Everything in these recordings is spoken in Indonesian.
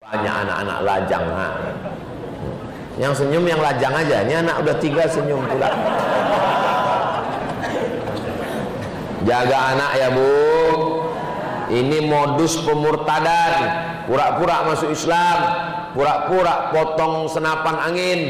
Banyak anak-anak lajang. Yang senyum yang lajang aja. Ini anak udah 3 senyum pula. Jaga anak ya Bu. Ini modus pemurtadan. Pura-pura masuk Islam, pura-pura potong senapan angin.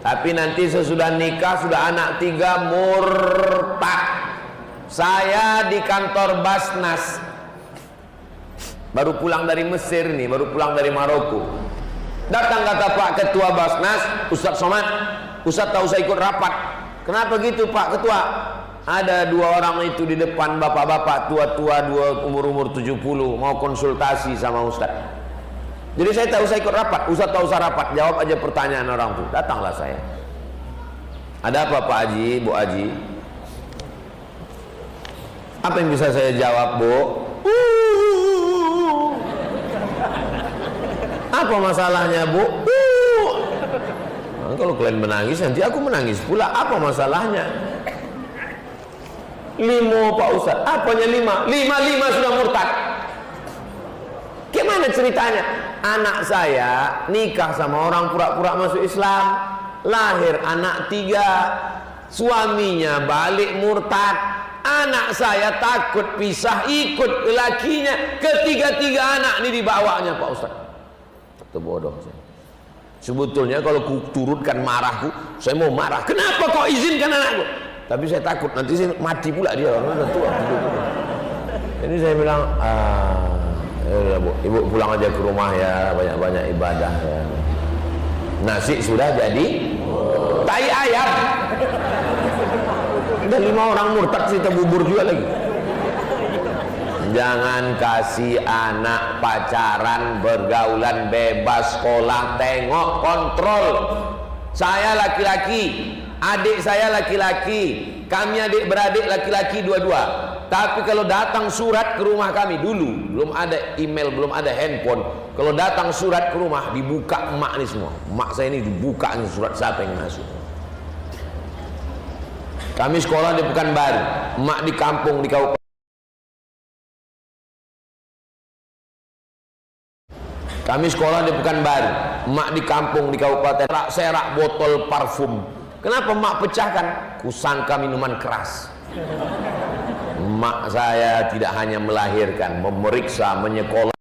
Tapi nanti sesudah nikah, sudah anak 3, murtad. Saya di kantor Basnas, baru pulang dari Mesir nih, baru pulang dari Maroko. Datang kata Pak Ketua Basnas, Ustadz Somad, Ustadz tak usah ikut rapat. Kenapa gitu Pak Ketua? Ada 2 orang itu di depan, bapak-bapak tua-tua, umur-umur 70, mau konsultasi sama Ustadz. Jadi saya tak usah ikut rapat, Ustadz tak usah rapat, jawab aja pertanyaan orang tuh. Datanglah saya. Ada apa Pak Haji, Bu Haji? Apa yang bisa saya jawab Bu? Apa masalahnya Bu? Nah, kalau kalian menangis nanti aku menangis pula. Apa masalahnya? 5 Pak Ustadz. Apanya 5? 5 sudah murtad. Gimana ceritanya? Anak saya nikah sama orang pura-pura masuk Islam, lahir anak 3, suaminya balik murtad. Anak saya takut pisah, ikut lakinya. Ketiga-tiga anak ini dibawanya Pak Ustadz. Itu bodoh saya. Sebetulnya kalau ku turutkan marahku, saya mau marah. Kenapa kau izinkan anakku? Tapi saya takut nanti saya mati pula dia, orang udah tua. Jadi saya bilang, ya Bu, Ibu pulang aja ke rumah ya, banyak-banyak ibadah ya. Nasi sudah jadi tai ayam. Ada 5 orang murtad, kita bubur juga lagi. Jangan kasih anak pacaran, bergaulan bebas, sekolah, tengok, kontrol. Saya laki-laki, adik saya laki-laki, kami adik-beradik laki-laki 2-2. Tapi kalau datang surat ke rumah kami dulu, belum ada email, belum ada handphone. Kalau datang surat ke rumah, dibuka emak ini semua. Emak saya ini dibuka ini surat, siapa yang masuk. Kami sekolah di Pekanbaru, emak di kampung di Kabupaten. Kami sekolah di Pekanbaru, emak di kampung di Kabupaten. Serak botol parfum. Kenapa emak pecahkan? Kusangka minuman keras. Emak saya tidak hanya melahirkan, memeriksa, menyekolahkan,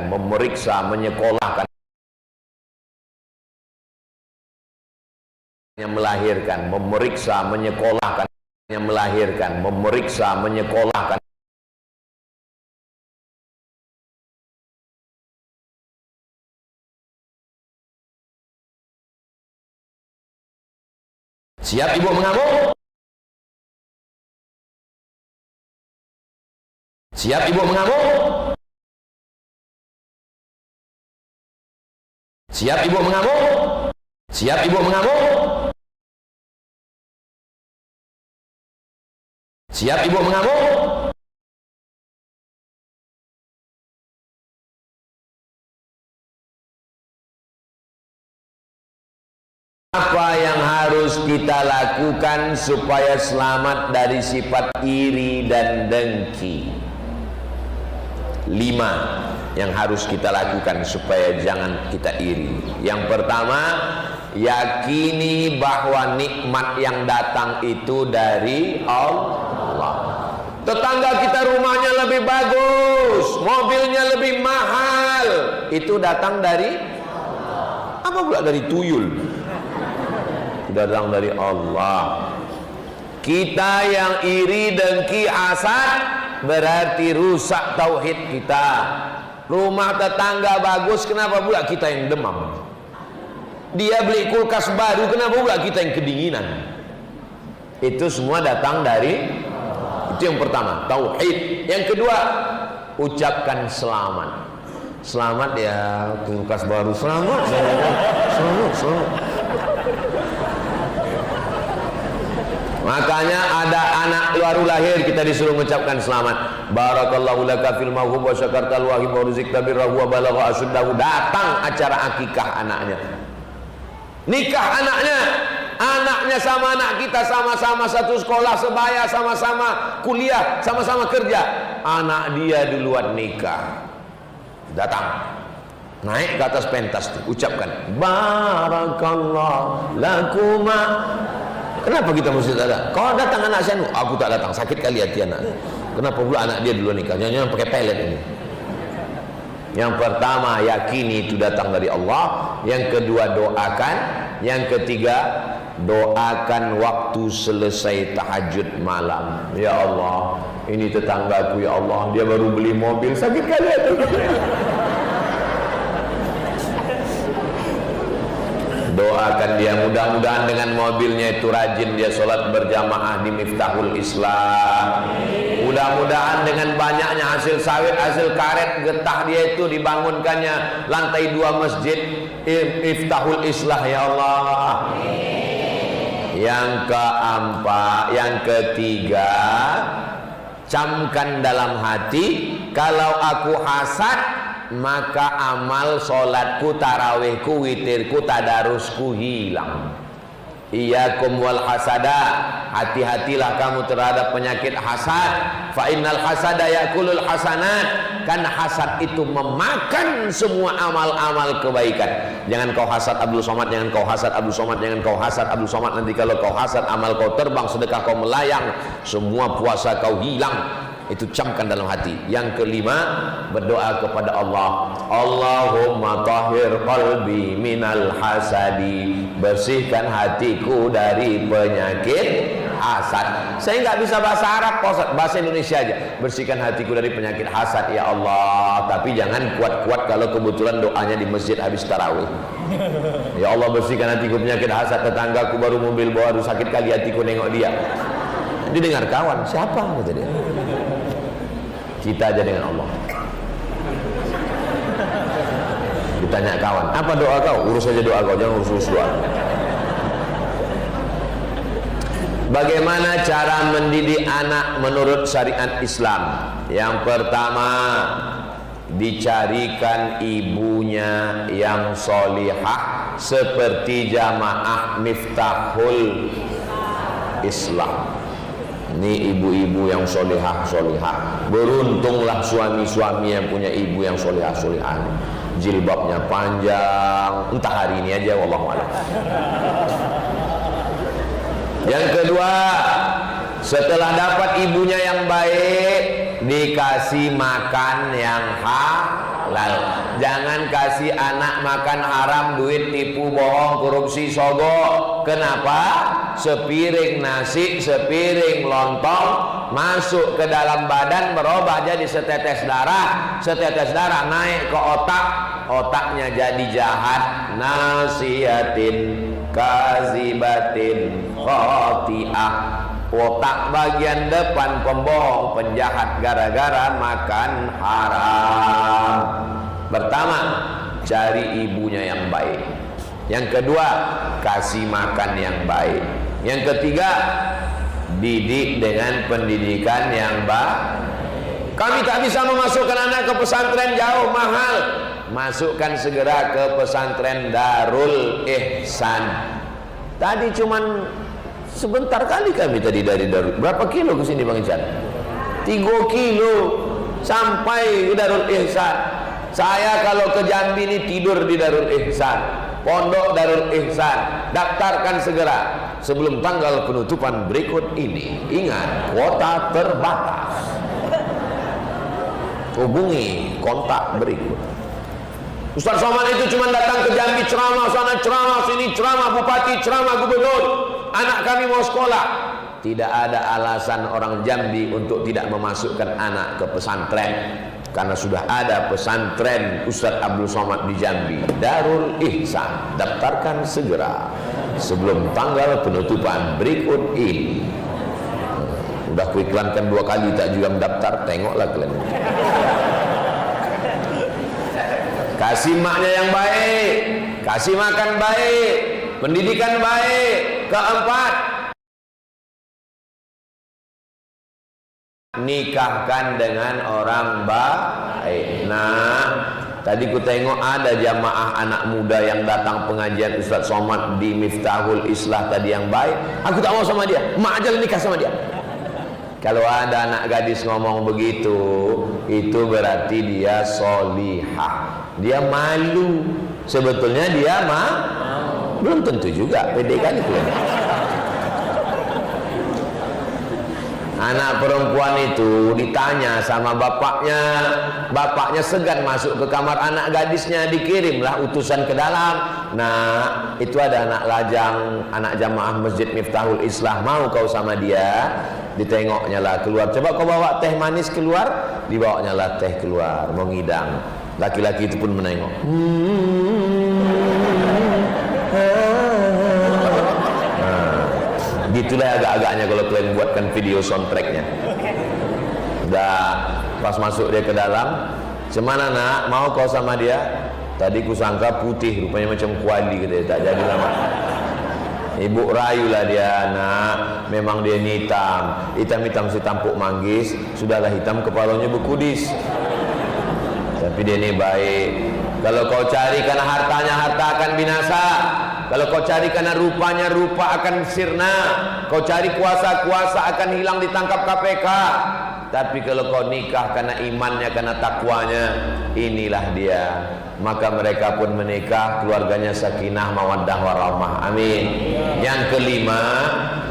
memeriksa, menyekolahkan, memeriksa, menyekolahkan. Siap Ibu mengamuk? Siap Ibu mengamuk? Siap Ibu mengamuk? Siap Ibu mengamuk? Siap Ibu mengamuk? Apa yang harus kita lakukan supaya selamat dari sifat iri dan dengki? 5 yang harus kita lakukan supaya jangan kita iri. Yang pertama, yakini bahwa nikmat yang datang itu dari Allah. Tetangga kita rumahnya lebih bagus, mobilnya lebih mahal, itu datang dari Allah. Apa pula dari tuyul? Datang dari Allah. Kita yang iri, dengki, hasad berarti rusak tauhid kita. Rumah tetangga bagus, kenapa pula kita yang demam? Dia beli kulkas baru, kenapa pula kita yang kedinginan? Itu semua datang dari Allah. Itu yang pertama, tauhid. Yang kedua, ucapkan selamat. Selamat ya, kulkas baru. Selamat. Makanya ada anak baru lahir, kita disuruh mengucapkan selamat. Barakallahu laka fil mawhub wa syakartal wahib wa rizqta birrahu wa balagha asyuddahu. Datang acara akikah anaknya, nikah anaknya, Anaknya sama anak kita, sama-sama satu sekolah, sebaya, sama-sama kuliah, sama-sama kerja. Anak dia duluan nikah. Datang, naik ke atas pentas tuh, ucapkan barakallah lakuma. Kenapa kita mesti datang? Kau datang anak saya, aku tak datang, sakit kali hati anak. Kenapa pula anak dia duluan nikah? Jangan-jangan pakai pelet ini. Yang pertama, yakini itu datang dari Allah. Yang kedua, doakan. Yang ketiga, doakan waktu selesai tahajud malam. Ya Allah, ini tetanggaku, ya Allah, dia baru beli mobil, sakit kali hati. Doakan dia, mudah-mudahan dengan mobilnya itu rajin dia sholat berjamaah di Miftahul Islam. Mudah-mudahan dengan banyaknya hasil sawit, hasil karet, getah dia itu dibangunkannya lantai 2 masjid Miftahul Islam, ya Allah. Yang keempat, yang ketiga, camkan dalam hati, kalau aku hasad, maka amal sholatku, tarawihku, witirku, tadarusku hilang. Iyakum wal hasada, hati-hatilah kamu terhadap penyakit hasad. Fa innal hasada yakulul hasanat, karena hasad itu memakan semua amal-amal kebaikan. Jangan kau hasad Abdul Somad, jangan kau hasad Abdul Somad, jangan kau hasad Abdul Somad. Nanti kalau kau hasad, amal kau terbang, sedekah kau melayang, semua puasa kau hilang. Itu camkan dalam hati. Yang kelima, berdoa kepada Allah, Allahumma tahhir qalbi minal hasadi, bersihkan hatiku dari penyakit hasad. Saya nggak bisa bahasa Arab, bahasa Indonesia aja. Bersihkan hatiku dari penyakit hasad, ya Allah. Tapi jangan kuat-kuat kalau kebetulan doanya di masjid habis tarawih. Ya Allah, bersihkan hatiku penyakit hasad, tetanggaku baru mobil baru, sakit kali hatiku nengok dia. Didengar kawan, siapa kata dia? Kita aja dengan Allah. Ditanya kawan, apa doa kau? Urus aja doa kau, jangan urus doa. Bagaimana cara mendidik anak menurut syariat Islam? Yang pertama, dicarikan ibunya yang solihah seperti jamaah Miftahul Islam. Ini ibu-ibu yang solihah. Beruntunglah suami-suami yang punya ibu yang solihah. Jilbabnya panjang. Entah hari ini aja, wallahu a'lam. Yang kedua, setelah dapat ibunya yang baik, dikasih makan yang halal. Jangan kasih anak makan haram, duit, tipu, bohong, korupsi, sogok. Kenapa? Sepiring nasi, sepiring lontong masuk ke dalam badan, berubah jadi setetes darah. Setetes darah naik ke otak, otaknya jadi jahat. Nasiyatin kazibatin khoti'ah, otak bagian depan pembohong, penjahat gara-gara makan haram. Pertama, cari ibunya yang baik. Yang kedua, kasih makan yang baik. Yang ketiga, didik dengan pendidikan yang baik. Kami tak bisa memasukkan anak ke pesantren, jauh, mahal. Masukkan segera ke pesantren Darul Ihsan. Tadi cuman sebentar kali kami tadi dari Darul. Berapa kilo ke sini Bang Ican? 3 kilo sampai ke Darul Ihsan. Saya kalau ke Jambi ini tidur di Darul Ihsan. Pondok Darul Ihsan. Daftarkan segera sebelum tanggal penutupan berikut ini. Ingat, kuota terbatas. Hubungi kontak berikut. Ustaz Somad itu cuma datang ke Jambi, ceramah sana, ceramah sini, ceramah bupati, ceramah gubernur. Anak kami mau sekolah. Tidak ada alasan orang Jambi untuk tidak memasukkan anak ke pesantren. Karena sudah ada pesantren Ustaz Abdul Somad di Jambi, Darul Ihsan. Daftarkan segera sebelum tanggal penutupan berikut ini. Udah kuiklankan 2 kali tak juga mendaftar, tengoklah kalian. Kasih maknya yang baik, kasih makan baik, pendidikan baik. Keempat, nikahkan dengan orang baik. Nah, Tadi ku tengok ada jamaah anak muda yang datang pengajian Ustaz Somad di Miftahul Islah tadi yang baik. Aku tak mau sama dia, mak aja nikah sama dia. Kalau ada anak gadis ngomong begitu, itu berarti dia solihah. Dia malu. Sebetulnya dia belum tentu juga, pede kali itu. Anak perempuan itu ditanya sama bapaknya segan masuk ke kamar anak gadisnya, dikirimlah utusan ke dalam. Nah, itu ada anak lajang, anak jamaah Masjid Miftahul Islah, mau kau sama dia? Ditengoknya lah keluar, coba kau bawa teh manis keluar, dibawanya lah teh keluar, mau ngidang. Laki-laki itu pun menengok. Gitulah agak-agaknya kalau kalian buatkan video soundtracknya. Udah pas masuk dia ke dalam, "Cemana nak, mau kau sama dia?" Tadi kusangka putih, rupanya macam kuali gitu, tak jadi lama. Ibu rayulah dia, "Nak, memang dia hitam si tampuk manggis, sudahlah hitam kepalanya berkudis. Tapi dia ini baik. Kalau kau cari karena hartanya, harta akan binasa. Kalau kau cari karena rupanya, rupa akan sirna. Kau cari kuasa, kuasa akan hilang ditangkap KPK. Tapi kalau kau nikah karena imannya, karena takwanya, inilah dia." Maka mereka pun menikah, keluarganya sakinah, mawaddah, warahmah. Amin. Yang kelima,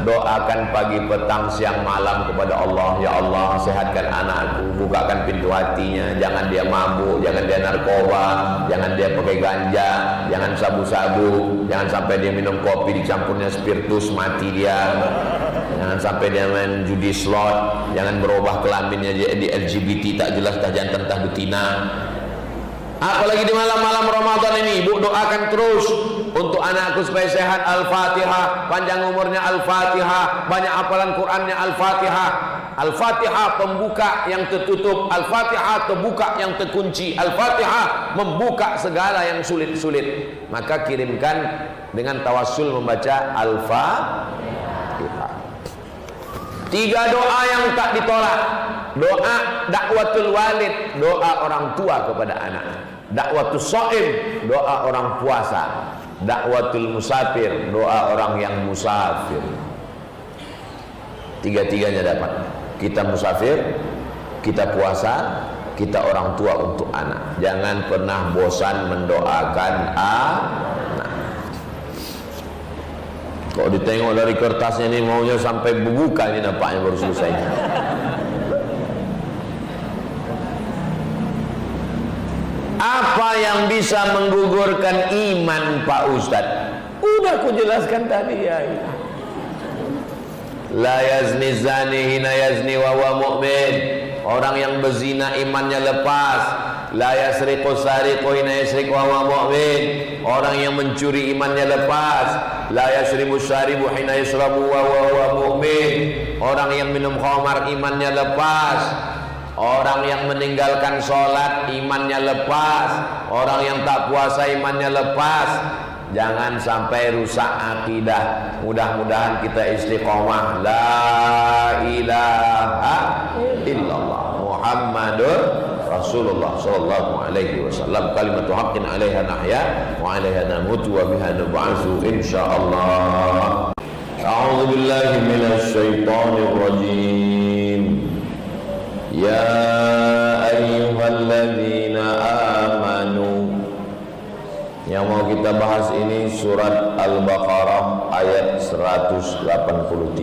doakan pagi, petang, siang, malam kepada Allah. Ya Allah, sehatkan anakku, bukakan pintu hatinya, jangan dia mabuk, jangan dia narkoba, jangan dia pakai ganja, jangan sabu-sabu, jangan sampai dia minum kopi dicampurnya spiritus, mati dia. Jangan sampai dia main judi slot, jangan berubah kelaminnya jadi LGBT, tak jelas tah jantan tah betina. Apalagi di malam-malam Ramadan ini, ibu doakan terus untuk anakku supaya sehat. Al-Fatihah, panjang umurnya. Al-Fatihah, banyak hafalan Qurannya. Al-Fatihah, Al-Fatihah pembuka yang tertutup, Al-Fatihah terbuka yang terkunci, Al-Fatihah membuka segala yang sulit-sulit. Maka kirimkan dengan tawassul membaca Al-Fatihah. 3 doa yang tak ditolak. Doa dakwatul walid, doa orang tua kepada anak. Dakwatul shaim, doa orang puasa. Dakwatul musafir, doa orang yang musafir. 3-tiganya dapat. Kita musafir, kita puasa, kita orang tua untuk anak. Jangan pernah bosan mendoakan anak. Kalau ditengok dari kertasnya ini maunya sampai berbuka ini, nampaknya baru selesai. Apa yang bisa menggugurkan iman, Pak Ustadz? Udah aku jelaskan tadi ya. La yazni zani hina yazni wa huwa mu'min. Orang yang berzina imannya lepas. La yasriqu sariqu hina yasriqu wa huwa mu'min. Orang yang mencuri imannya lepas. La yasribu syaribu hina yasrabu wa huwa mu'min. Orang yang minum khamar imannya lepas. Orang yang meninggalkan sholat imannya lepas. Orang yang tak puasa imannya lepas. Jangan sampai rusak akidah. Mudah-mudahan kita istiqomah. La ilaha illallah Muhammadur Rasulullah sallallahu alaihi wasallam. Kalimatu haqqin 'alaiha nahya wa 'alaiha namutu wa biha nub'atsu insyaallah. A'udzu billahi minasy syaithanir rajim. Ya ayyuhalladzina amanu. Yang mau kita bahas ini surat Al-Baqarah ayat 183.